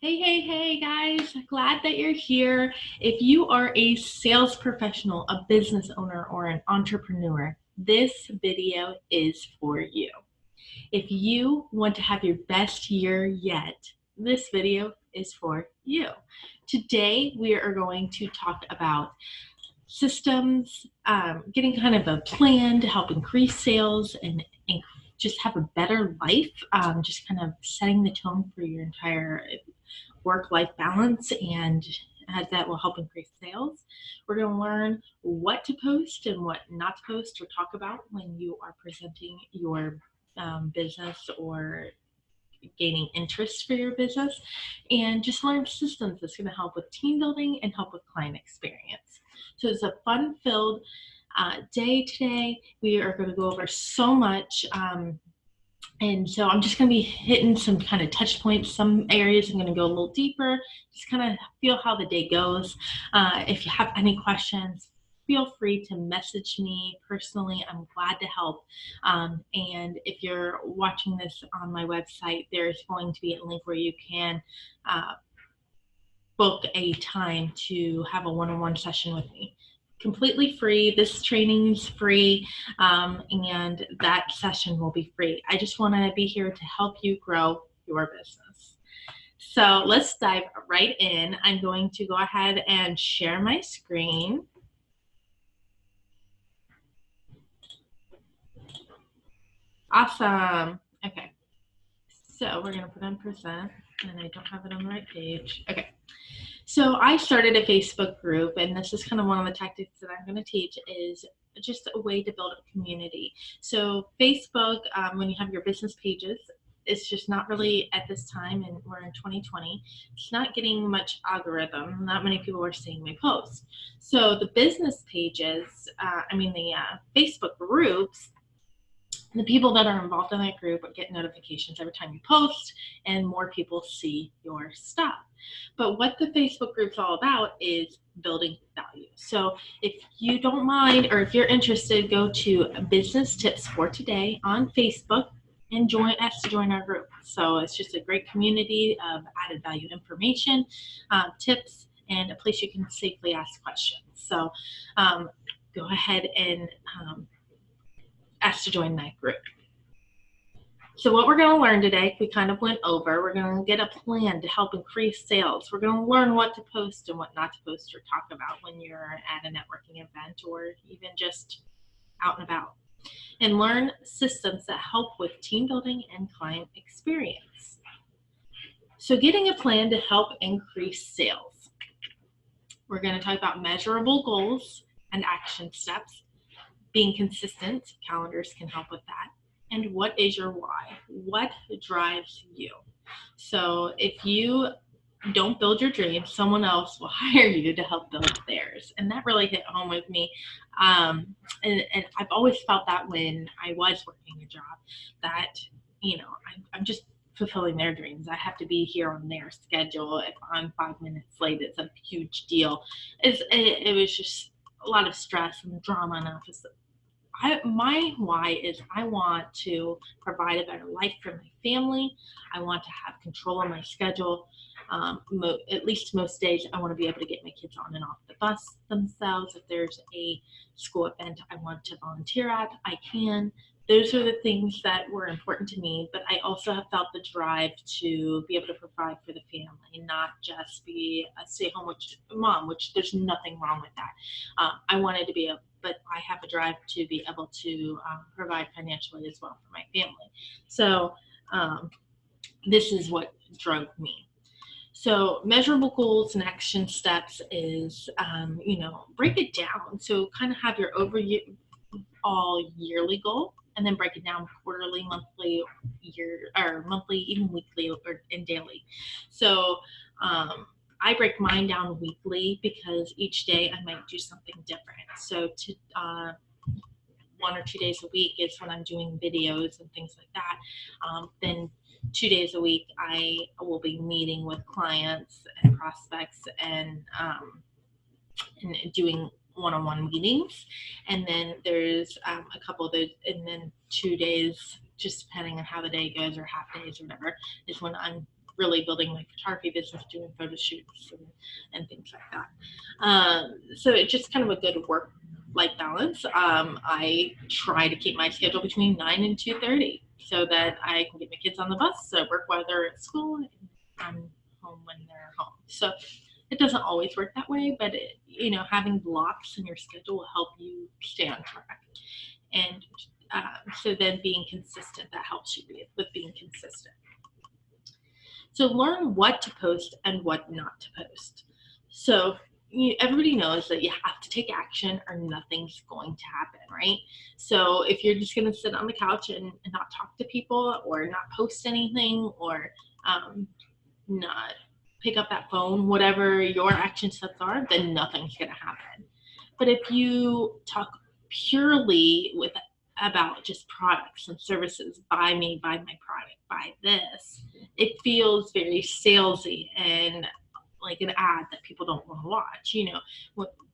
Hey, guys. Glad that you're here. If you are a sales professional, a business owner, or an entrepreneur, this video is for you. If you want to have your best year yet, this video is for you. Today, we are going to talk about systems, getting kind of a plan to help increase sales and just have a better life, just kind of setting the tone for your entire work-life balance, and that will help increase sales. We're going to learn what to post and what not to post or talk about when you are presenting your business or gaining interest for your business, and just learn systems that's going to help with team building and help with client experience. So it's a fun-filled day today. We are going to go over so much. And so I'm just going to be hitting some kind of touch points. Some areas I'm going to go a little deeper, just kind of feel how the day goes. If you have any questions, feel free to message me personally. I'm glad to help. And if you're watching this on my website, there's going to be a link where you can book a time to have a one-on-one session with me. Completely free. This training is free, and that session will be free. I just want to be here to help you grow your business. So let's dive right in. I'm going to go ahead and share my screen. Awesome. Okay. So we're going to put on present, and I don't have it on the right page. Okay. So I started a Facebook group, and this is kind of one of the tactics that I'm going to teach, is just a way to build a community. So Facebook, when you have your business pages, it's just not really at this time, and we're in 2020, it's not getting much algorithm. Not many people are seeing my posts. So the business pages, the Facebook groups, the people that are involved in that group get notifications every time you post, and more people see your stuff. But what the Facebook group's all about is building value. So if you don't mind, or if you're interested, go to Business Tips for Today on Facebook and ask to join our group. So it's just a great community of added value information, tips, and a place you can safely ask questions. So go ahead and ask to join that group. So what we're going to learn today, we kind of went over, we're going to get a plan to help increase sales. We're going to learn what to post and what not to post or talk about when you're at a networking event or even just out and about. And learn systems that help with team building and client experience. So getting a plan to help increase sales. We're going to talk about measurable goals and action steps. Being consistent, calendars can help with that. And what is your why? What drives you? So if you don't build your dreams, someone else will hire you to help build theirs. And that really hit home with me. And I've always felt that when I was working a job, that, I'm just fulfilling their dreams. I have to be here on their schedule. If I'm 5 minutes late, it's a huge deal. It was just a lot of stress and drama in office. My why is I want to provide a better life for my family. I want to have control of my schedule. At least most days, I want to be able to get my kids on and off the bus themselves. If there's a school event I want to volunteer at, I can. Those are the things that were important to me, but I also have felt the drive to be able to provide for the family, not just be a stay-at-home mom, which there's nothing wrong with that. I wanted to be but I have a drive to be able to provide financially as well for my family. So this is what drove me. So measurable goals and action steps is, break it down. So kind of have your overall yearly goal, and then break it down quarterly, monthly, monthly, even weekly and daily. So I break mine down weekly because each day I might do something different. So 1 or 2 days a week is when I'm doing videos and things like that. Then 2 days a week I will be meeting with clients and prospects and doing one-on-one meetings. And then there's a couple of those, and then 2 days, just depending on how the day goes, or half days or whatever, is when I'm really building my photography business, doing photo shoots and things like that. So it's just kind of a good work-life balance. I try to keep my schedule between 9 and 2:30 so that I can get my kids on the bus, so work while they're at school, and I'm home when they're home. So it doesn't always work that way, but having blocks in your schedule will help you stay on track. And so then being consistent, that helps you with being consistent. So learn what to post and what not to post. So everybody knows that you have to take action or nothing's going to happen, right? So if you're just going to sit on the couch and not talk to people or not post anything or not pick up that phone, whatever your action steps are, then nothing's going to happen. But if you talk purely about just products and services, buy me, buy my product, buy this, it feels very salesy and like an ad that people don't want to watch.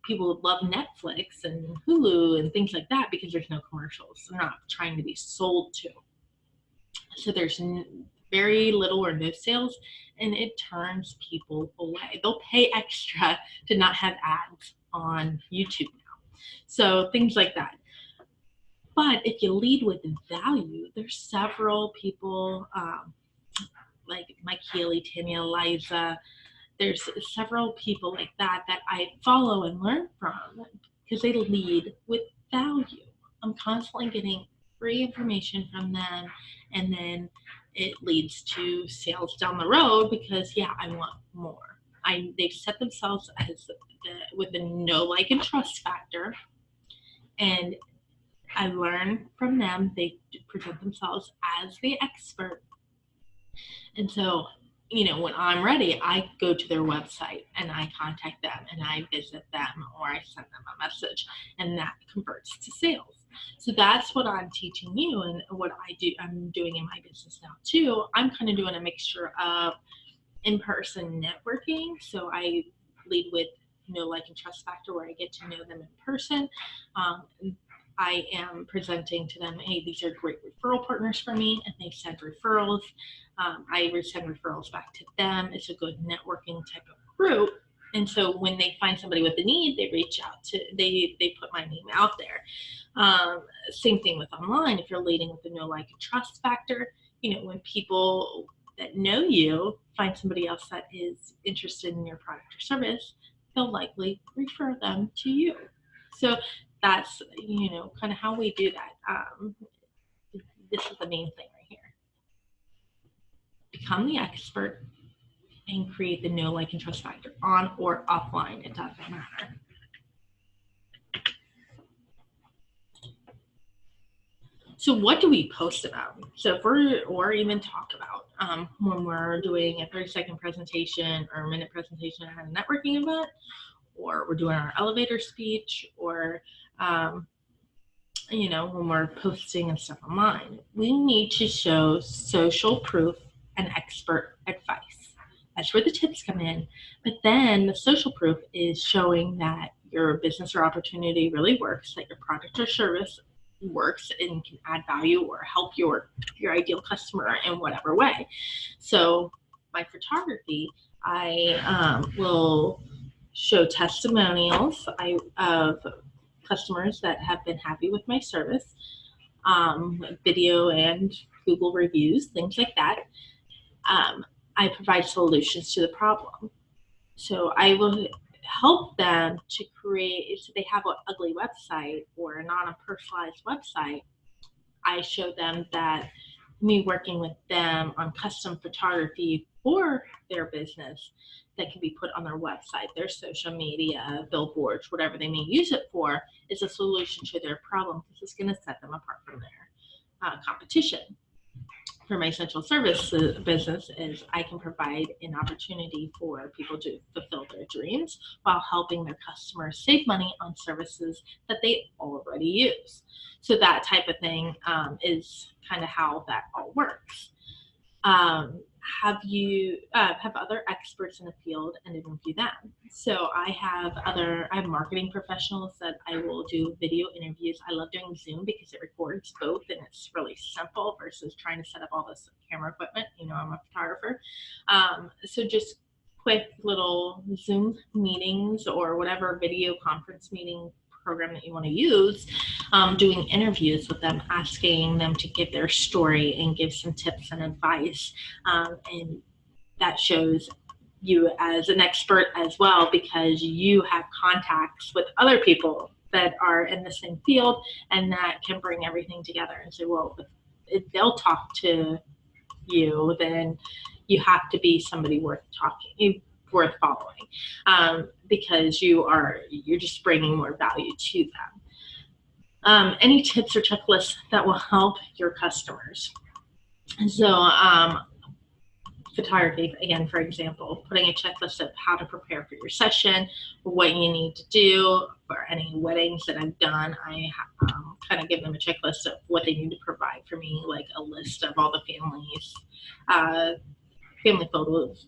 People love Netflix and Hulu and things like that because there's no commercials. They're not trying to be sold to. So there's very little or no sales, and it turns people away. They'll pay extra to not have ads on YouTube now. So things like that. But if you lead with value, there's several people like Mike Healy, Tanya, Liza. There's several people like that I follow and learn from because they lead with value. I'm constantly getting free information from them, and then it leads to sales down the road because I want more. They've set themselves as with a know, like, and trust factor, and I learn from them. They present themselves as the expert, and so when I'm ready, I go to their website and I contact them and I visit them or I send them a message, and that converts to sales. So that's what I'm teaching you, and what I'm doing in my business now too. I'm kind of doing a mixture of in-person networking. So I lead with know, like, and trust factor, where I get to know them in person. I am presenting to them, hey, these are great referral partners for me, and they send referrals. I send referrals back to them. It's a good networking type of group. And so when they find somebody with a need, they reach out to, they put my name out there. Same thing with online. If you're leading with the know, like, and trust factor, when people that know you find somebody else that is interested in your product or service, they'll likely refer them to you. So that's, kind of how we do that. This is the main thing right here. Become the expert and create the know, like, and trust factor on or offline. It doesn't matter. So what do we post about? So or even talk about when we're doing a 30-second presentation or a minute presentation at a networking event, or we're doing our elevator speech, or when we're posting and stuff online, we need to show social proof and expert advice. That's where the tips come in. But then the social proof is showing that your business or opportunity really works, that your product or service works and can add value or help your ideal customer in whatever way. So my photography, I will show testimonials of customers that have been happy with my service, video and Google reviews, things like that. I provide solutions to the problem. So I will help them to create, if they have an ugly website or not a personalized website, I show them that me working with them on custom photography for their business that can be put on their website, their social media, billboards, whatever they may use it for, is a solution to their problem, because it's going to set them apart from their competition. For my essential service business is I can provide an opportunity for people to fulfill their dreams while helping their customers save money on services that they already use. So that type of thing is kind of how that all works. have other experts in the field and interview them. So I have marketing professionals that I will do video interviews. I love doing Zoom because it records both and it's really simple versus trying to set up all this camera equipment. I'm a photographer. So just quick little Zoom meetings or whatever video conference meeting program that you want to use, doing interviews with them, asking them to give their story and give some tips and advice. And that shows you as an expert as well, because you have contacts with other people that are in the same field, and that can bring everything together and say, well, if they'll talk to you, then you have to be somebody worth following, because you're just bringing more value to them. Any tips or checklists that will help your customers? So photography, again, for example, putting a checklist of how to prepare for your session, what you need to do. For any weddings that I've done, I kind of give them a checklist of what they need to provide for me, like a list of all the family photos,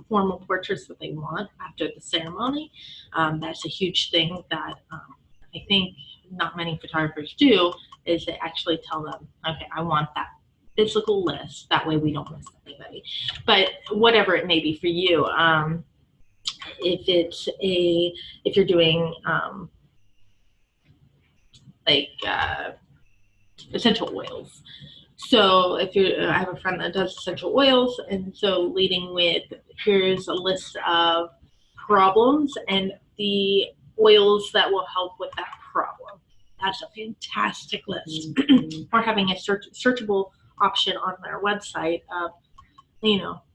formal portraits that they want after the ceremony. That's a huge thing that I think not many photographers do, is they actually tell them, okay, I want that physical list. That way we don't miss anybody. But whatever it may be for you, if you're doing essential oils. So I have a friend that does essential oils, and so leading with, here's a list of problems and the oils that will help with that problem. That's a fantastic list. Or having a searchable option on their website of,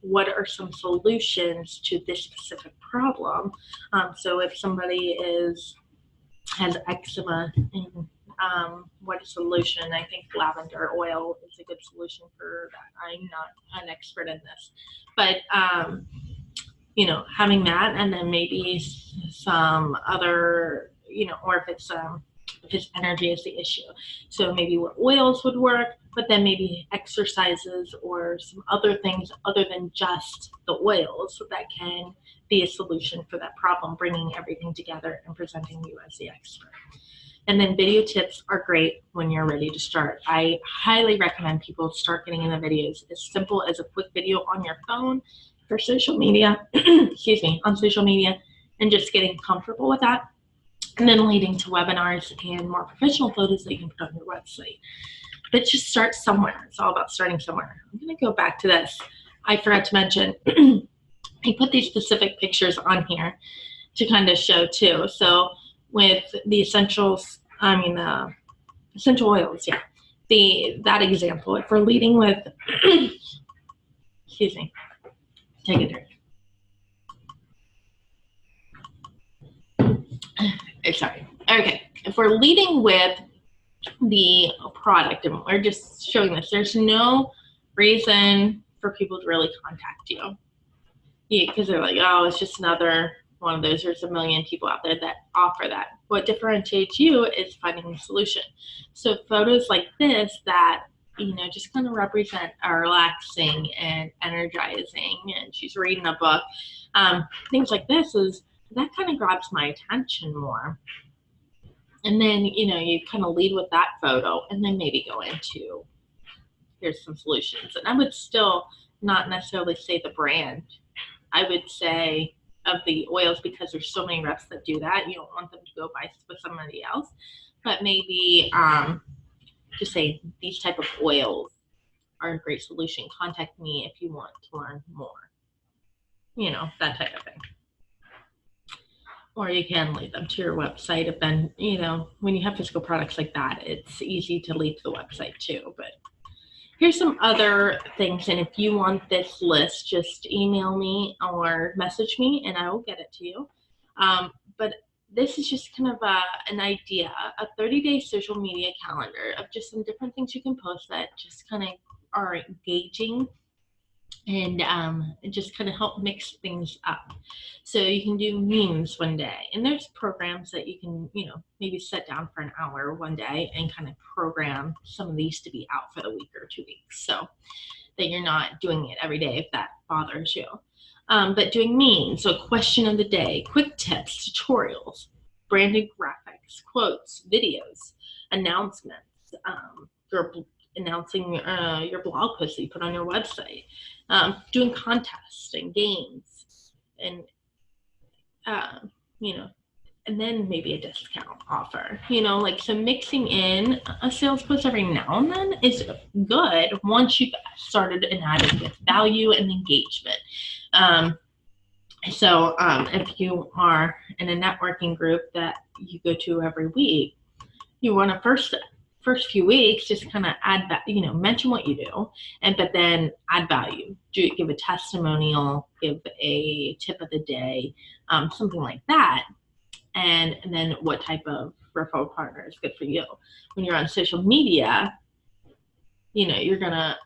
what are some solutions to this specific problem. So if somebody has eczema, and what a solution. I think lavender oil is a good solution for that. I'm not an expert in this, but having that, and then maybe some other, or if it's energy is the issue. So maybe what oils would work, but then maybe exercises or some other things other than just the oils that can be a solution for that problem, bringing everything together and presenting you as the expert. And then video tips are great when you're ready to start. I highly recommend people start getting in the videos as simple as a quick video on your phone for social media, on social media, and just getting comfortable with that. And then leading to webinars and more professional photos that you can put on your website. But just start somewhere. It's all about starting somewhere. I'm going to go back to this. I forgot to mention, I put these specific pictures on here to kind of show too. So with the essential oils, that example, if we're leading with, excuse me, take a drink. Sorry. Okay, if we're leading with the product and we're just showing this, there's no reason for people to really contact you. Because they're like, oh, it's just another one of those. There's a million people out there that offer that. What differentiates you is finding a solution. So photos like this that, just kind of represent are relaxing and energizing, and she's reading a book. Things like this that kind of grabs my attention more. And then, you kind of lead with that photo and then maybe go into, here's some solutions. And I would still not necessarily say the brand. I would say of the oils, because there's so many reps that do that. You don't want them to go buy with somebody else. But maybe just say these type of oils are a great solution. Contact me if you want to learn more. That type of thing. Or you can lead them to your website. If then, when you have physical products like that, it's easy to lead to the website too. But here's some other things. And if you want this list, just email me or message me and I will get it to you. But this is just kind of an idea, a 30-day social media calendar of just some different things you can post that just kind of are engaging and just kind of help mix things up. So you can do memes one day, and there's programs that you can, maybe sit down for an hour one day and kind of program some of these to be out for the week or 2 weeks. So that you're not doing it every day if that bothers you. But doing memes, so question of the day, quick tips, tutorials, branded graphics, quotes, videos, announcements, your announcing your blog posts that you put on your website, doing contests and games, and you know, and then maybe a discount offer, like, so mixing in a sales post every now and then is good once you've started and added with value and engagement. So if you are in a networking group that you go to every week, you want to first few weeks just kind of add that, mention what you do, but then add value. Give a testimonial, give a tip of the day, something like that. And then what type of referral partner is good for you. When you're on social media, you're gonna,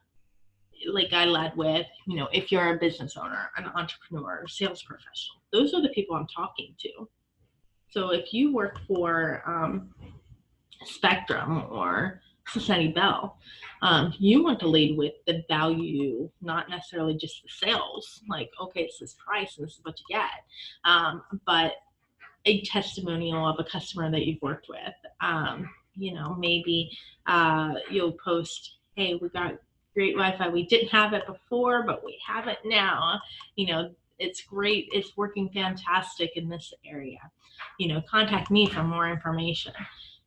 like I led with, if you're a business owner, an entrepreneur, sales professional, those are the people I'm talking to. So if you work for Spectrum or Cincinnati Bell, you want to lead with the value, not necessarily just the sales, like, okay, it's this price and this is what you get, but a testimonial of a customer that you've worked with. Maybe you'll post, hey, we got great Wi-Fi. We didn't have it before, but we have it now. It's great. It's working fantastic in this area. Contact me for more information.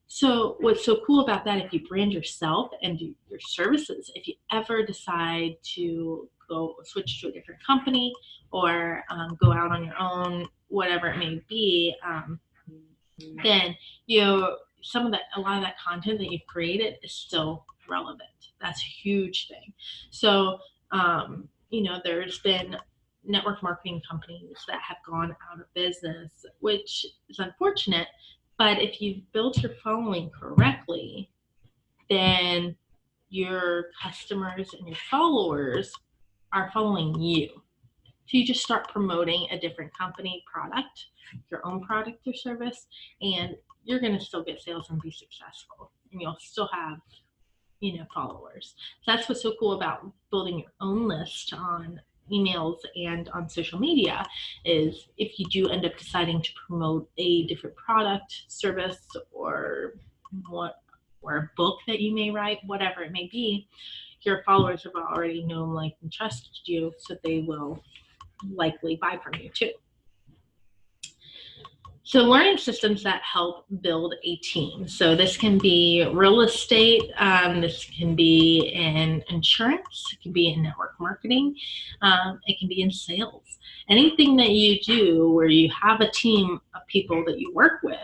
So what's so cool about that, if you brand yourself and do your services, if you ever decide to go switch to a different company or go out on your own, whatever it may be, then a lot of that content that you've created is still relevant. That's a huge thing. So there's been network marketing companies that have gone out of business, which is unfortunate. But if you've built your following correctly, then your customers and your followers are following you. So you just start promoting a different company product, your own product or service, and you're going to still get sales and be successful. And you'll still have, followers. So that's what's so cool about building your own list on emails and on social media, is if you do end up deciding to promote a different product, service, or a book that you may write, whatever it may be, your followers have already known, liked, and trusted you, so they will likely buy from you too. So learning systems that help build a team. So this can be real estate, this can be in insurance, it can be in network marketing, it can be in sales. Anything that you do where you have a team of people that you work with,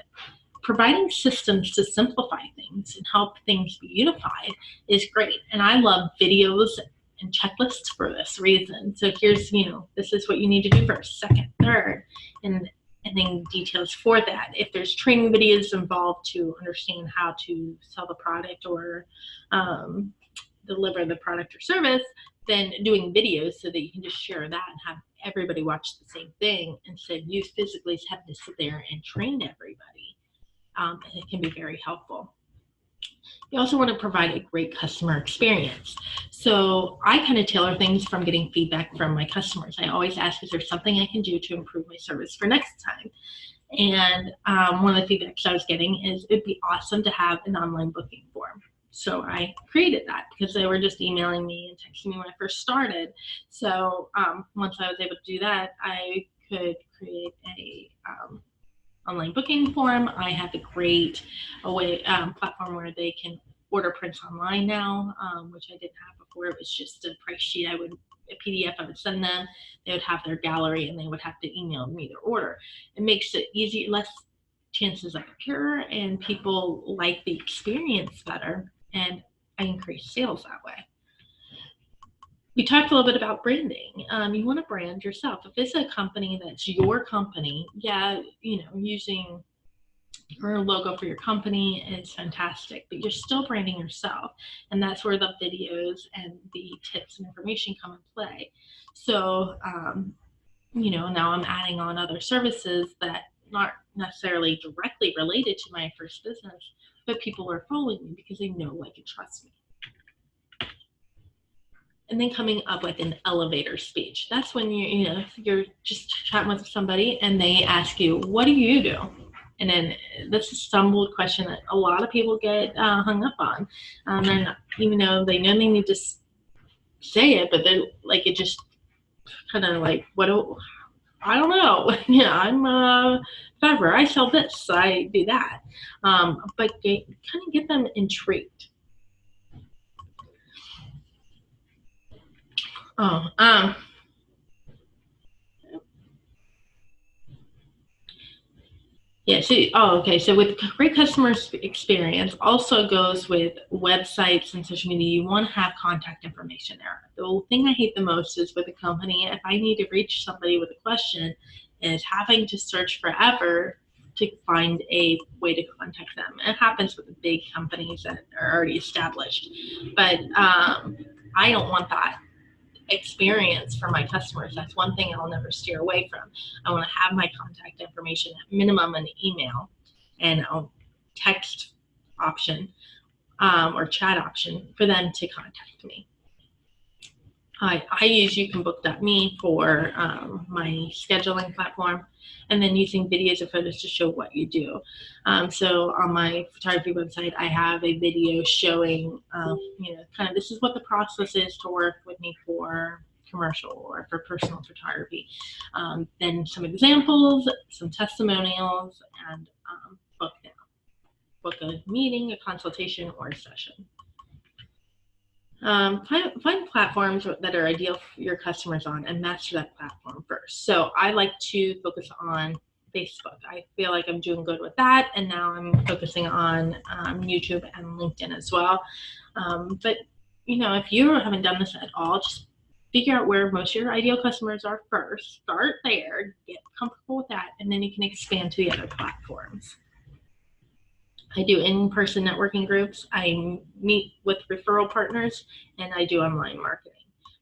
providing systems to simplify things and help things be unified is great. And I love videos and checklists for this reason. So here's, this is what you need to do first, second, third, and then details for that. If there's training videos involved to understand how to sell the product or deliver the product or service, then doing videos so that you can just share that and have everybody watch the same thing instead of you physically having to sit there and train everybody. It can be very helpful. You also want to provide a great customer experience. So I kind of tailor things from getting feedback from my customers. I always ask, is there something I can do to improve my service for next time? And one of the feedbacks I was getting is it'd be awesome to have an online booking form. So I created that because they were just emailing me and texting me when I first started. So once I was able to do that, I could create a online booking form. I have a great platform where they can order prints online now, which I didn't have before. It was just a price sheet. A PDF I would send them. They would have their gallery and they would have to email me their order. It makes it easy, less chances of error, and people like the experience better, and I increase sales that way. We talked a little bit about branding. You want to brand yourself. If it's a company that's your company, using your logo for your company is fantastic, but you're still branding yourself. And that's where the videos and the tips and information come in play. So, now I'm adding on other services that aren't necessarily directly related to my first business, but people are following me because they know, like, and trust me. and then coming up with an elevator speech. That's when you're just chatting with somebody and they ask you, what do you do? And then this is a stumbled question that a lot of people get hung up on. And even though they know they need to say it, but then like it just kind of like, I don't know. Yeah, I'm whatever. I sell this. I do that. But kind of get them intrigued. Oh, yeah. Okay. So with great customer experience, also goes with websites and social media. You want to have contact information there. The thing I hate the most is with a company, if I need to reach somebody with a question, is having to search forever to find a way to contact them. It happens with the big companies that are already established, but I don't want that experience for my customers. That's one thing I'll never steer away from. I want to have my contact information at minimum an email and a text option or chat option for them to contact me. I use YouCanBook.me for my scheduling platform, and then using videos and photos to show what you do. So on my photography website, I have a video showing, kind of this is what the process is to work with me for commercial or for personal photography. Then some examples, some testimonials, and book a meeting, a consultation, or a session. Find platforms that are ideal for your customers on and master that platform first. So I like to focus on Facebook. I feel like I'm doing good with that, and now I'm focusing on YouTube and LinkedIn as well. But if you haven't done this at all, just figure out where most of your ideal customers are first. Start there, get comfortable with that, and then you can expand to the other platforms. I do in-person networking groups. I meet with referral partners, and I do online marketing.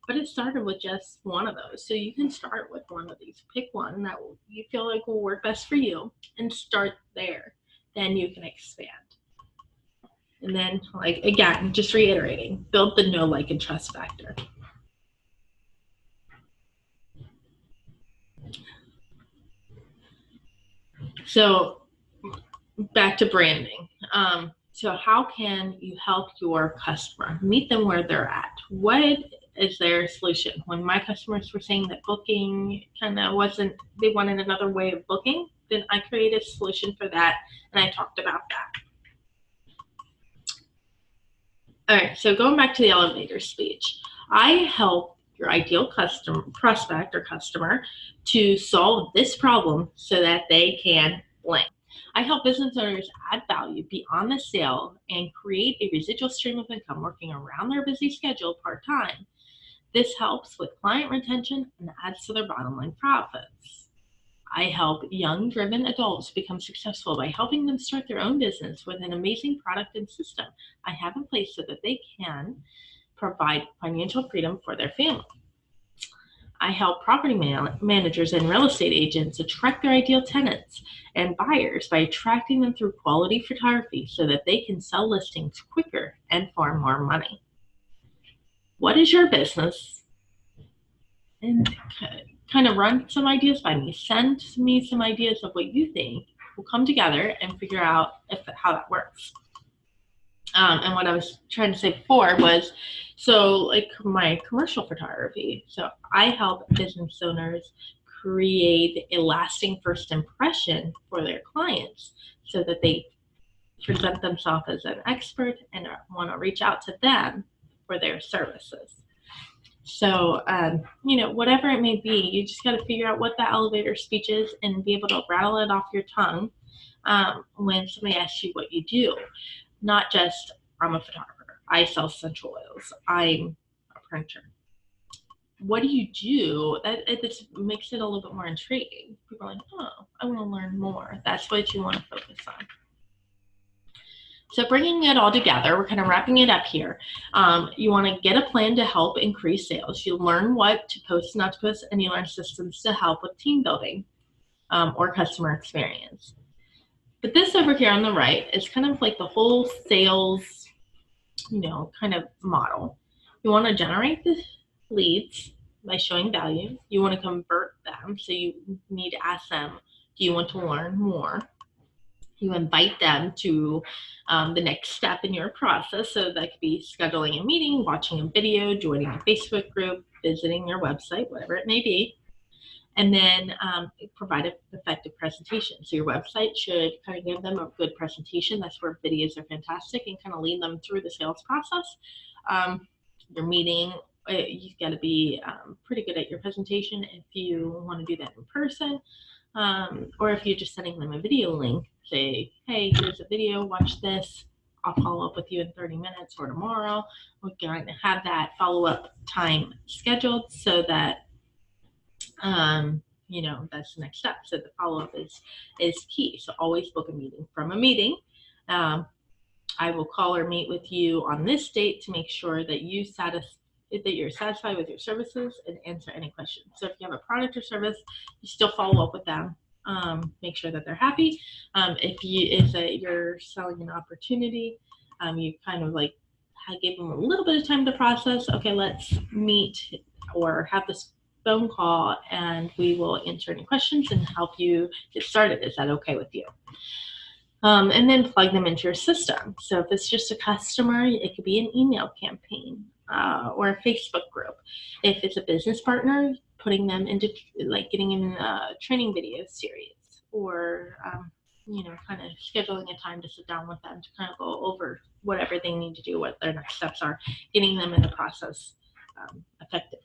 But it started with just one of those. So you can start with one of these. Pick one that you feel like will work best for you and start there. Then you can expand. And then, again, just reiterating, build the know, like, and trust factor. So back to branding. So how can you help your customer? Meet them where they're at. What is their solution? When my customers were saying that booking kind of wasn't, they wanted another way of booking, then I created a solution for that, and I talked about that. All right, so going back to the elevator speech, I help your ideal prospect or customer to solve this problem so that they can blank. I help business owners add value beyond the sale and create a residual stream of income working around their busy schedule part-time. This helps with client retention and adds to their bottom line profits. I help young, driven adults become successful by helping them start their own business with an amazing product and system I have in place so that they can provide financial freedom for their family. I help property managers and real estate agents attract their ideal tenants and buyers by attracting them through quality photography so that they can sell listings quicker and for more money. What is your business? And kind of run some ideas by me. Send me some ideas of what you think. We'll come together and figure out how that works. And what I was trying to say before was, so like my commercial photography. So I help business owners create a lasting first impression for their clients so that they present themselves as an expert and want to reach out to them for their services. So, whatever it may be, you just got to figure out what that elevator speech is and be able to rattle it off your tongue when somebody asks you what you do. Not just, I'm a photographer, I sell essential oils, I'm a printer. What do you do? It just makes it a little bit more intriguing. People are like, oh, I want to learn more. That's what you want to focus on. So bringing it all together, we're kind of wrapping it up here. You want to get a plan to help increase sales. You learn what to post, not to post, and you learn systems to help with team building or customer experience. But this over here on the right is kind of like the whole sales, kind of model. You want to generate the leads by showing value. You want to convert them. So you need to ask them, do you want to learn more? You invite them to the next step in your process. So that could be scheduling a meeting, watching a video, joining a Facebook group, visiting your website, whatever it may be. And then provide an effective presentation. So your website should kind of give them a good presentation. That's where videos are fantastic and kind of lead them through the sales process. Your meeting, you've got to be pretty good at your presentation if you want to do that in person. Or if you're just sending them a video link, say, hey, here's a video, watch this. I'll follow up with you in 30 minutes or tomorrow. We're going to have that follow-up time scheduled so that that's the next step. So the follow-up is key. So always book a meeting from a meeting. I will call or meet with you on this date to make sure that you're satisfied with your services and answer any questions. So if you have a product or service, you still follow up with them. Make sure that they're happy. If you're selling an opportunity, you kind of like gave them a little bit of time to process. Okay, let's meet or have this phone call and we will answer any questions and help you get started. Is that okay with you? And then plug them into your system. So if it's just a customer, it could be an email campaign or a Facebook group. If it's a business partner, putting them into getting in a training video series or kind of scheduling a time to sit down with them to kind of go over whatever they need to do, what their next steps are, getting them in the process effectively.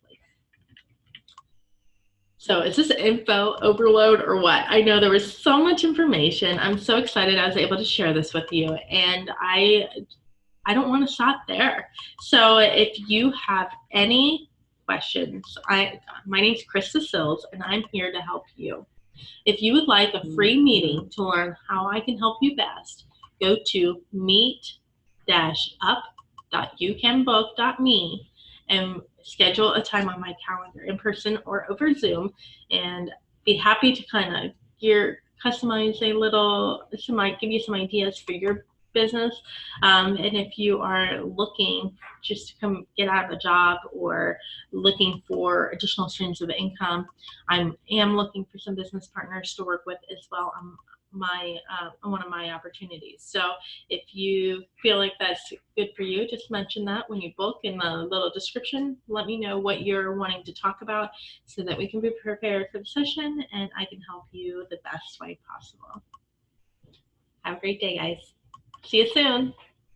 So is this info overload or what? I know there was so much information. I'm so excited I was able to share this with you, and I don't want to stop there. So if you have any questions, my name's Krista Sills, and I'm here to help you. If you would like a free meeting to learn how I can help you best, go to meet-up.youcanbook.me and schedule a time on my calendar in person or over Zoom, and be happy to kind of customize give you some ideas for your business. And if you are looking just to come get out of a job or looking for additional streams of income, I am looking for some business partners to work with as well on one of my opportunities. So if you feel like that's good for you, just mention that when you book in the little description. Let me know what you're wanting to talk about so that we can be prepared for the session and I can help you the best way possible. Have a great day, guys. See you soon.